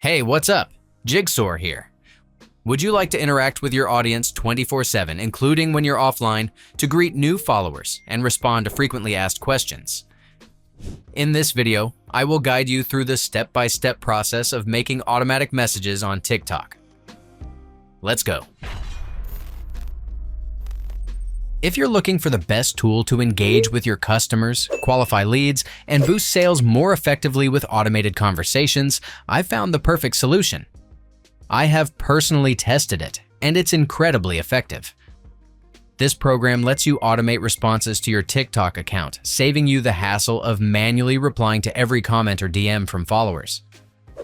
Hey, what's up? Jigsaw here. Would you like to interact with your audience 24/7, including when you're offline, to greet new followers and respond to frequently asked questions? In this video, I will guide you through the step-by-step process of making automatic messages on TikTok. Let's go. If you're looking for the best tool to engage with your customers, qualify leads, and boost sales more effectively with automated conversations, I've found the perfect solution. I have personally tested it, and it's incredibly effective. This program lets you automate responses to your TikTok account, saving you the hassle of manually replying to every comment or DM from followers.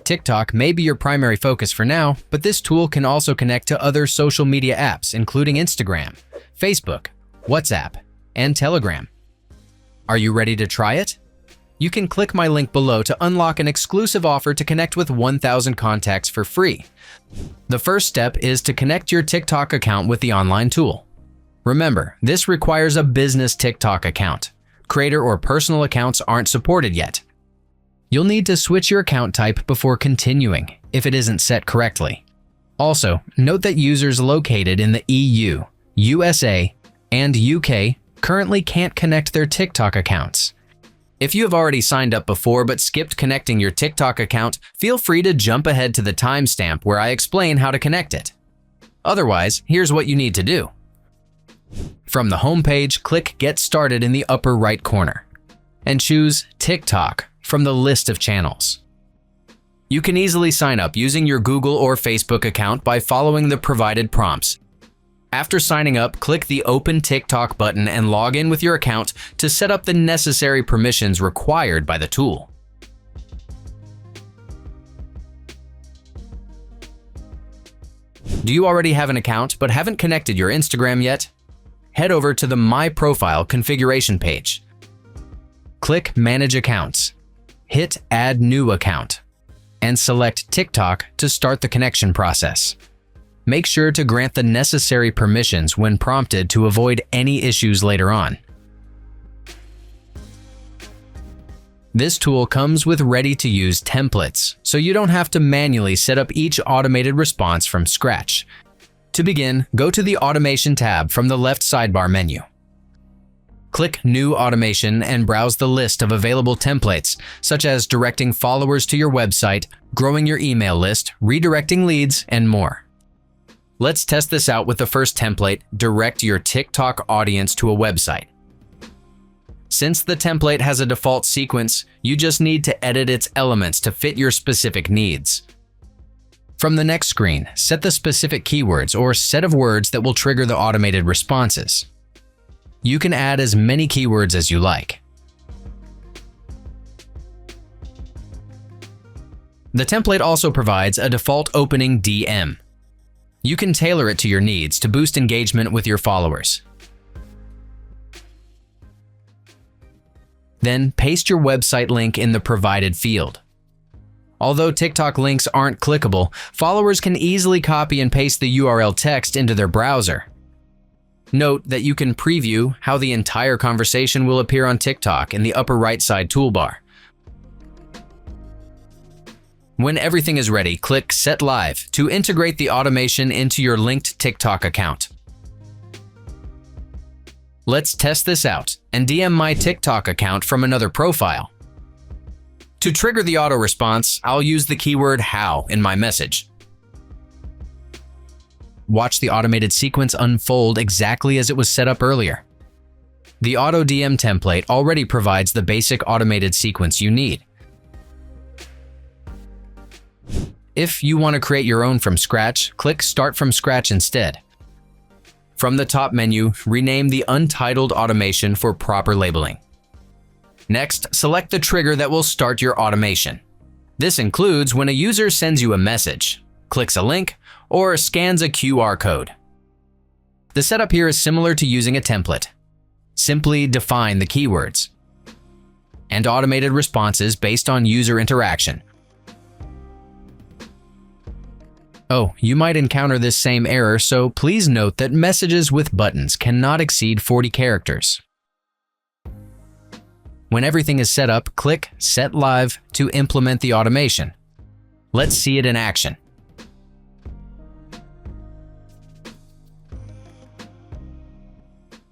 TikTok may be your primary focus for now, but this tool can also connect to other social media apps, including Instagram, Facebook, WhatsApp, and Telegram. Are you ready to try it? You can click my link below to unlock an exclusive offer to connect with 1,000 contacts for free. The first step is to connect your TikTok account with the online tool. Remember, this requires a business TikTok account. Creator or personal accounts aren't supported yet. You'll need to switch your account type before continuing if it isn't set correctly. Also, note that users located in the EU, USA, and UK currently can't connect their TikTok accounts. If you have already signed up before but skipped connecting your TikTok account, feel free to jump ahead to the timestamp where I explain how to connect it. Otherwise, here's what you need to do. From the homepage, click Get Started in the upper right corner and choose TikTok from the list of channels. You can easily sign up using your Google or Facebook account by following the provided prompts. After signing up, click the Open TikTok button and log in with your account to set up the necessary permissions required by the tool. Do you already have an account but haven't connected your Instagram yet? Head over to the My Profile configuration page. Click Manage Accounts. Hit Add New Account and select TikTok to start the connection process. Make sure to grant the necessary permissions when prompted to avoid any issues later on. This tool comes with ready-to-use templates, so you don't have to manually set up each automated response from scratch. To begin, go to the Automation tab from the left sidebar menu. Click New Automation and browse the list of available templates, such as directing followers to your website, growing your email list, redirecting leads, and more. Let's test this out with the first template, Direct Your TikTok Audience to a Website. Since the template has a default sequence, you just need to edit its elements to fit your specific needs. From the next screen, set the specific keywords or set of words that will trigger the automated responses. You can add as many keywords as you like. The template also provides a default opening DM. You can tailor it to your needs to boost engagement with your followers. Then paste your website link in the provided field. Although TikTok links aren't clickable, followers can easily copy and paste the URL text into their browser. Note that you can preview how the entire conversation will appear on TikTok in the upper right side toolbar. When everything is ready, click Set Live to integrate the automation into your linked TikTok account. Let's test this out and DM my TikTok account from another profile. To trigger the auto response, I'll use the keyword HOW in my message. Watch the automated sequence unfold exactly as it was set up earlier. The Auto DM template already provides the basic automated sequence you need. If you want to create your own from scratch, click Start from Scratch instead. From the top menu, rename the untitled automation for proper labeling. Next, select the trigger that will start your automation. This includes when a user sends you a message, clicks a link, or scans a QR code. The setup here is similar to using a template. Simply define the keywords and automated responses based on user interaction. Oh, you might encounter this same error, so please note that messages with buttons cannot exceed 40 characters. When everything is set up, click Set Live to implement the automation. Let's see it in action.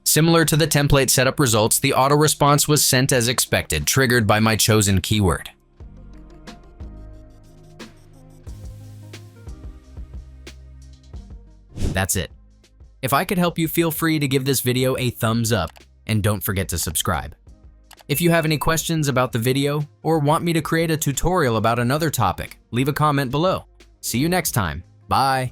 Similar to the template setup results, the auto response was sent as expected, triggered by my chosen keyword. That's it. If I could help you, feel free to give this video a thumbs up, and don't forget to subscribe. If you have any questions about the video or want me to create a tutorial about another topic, leave a comment below. See you next time. Bye.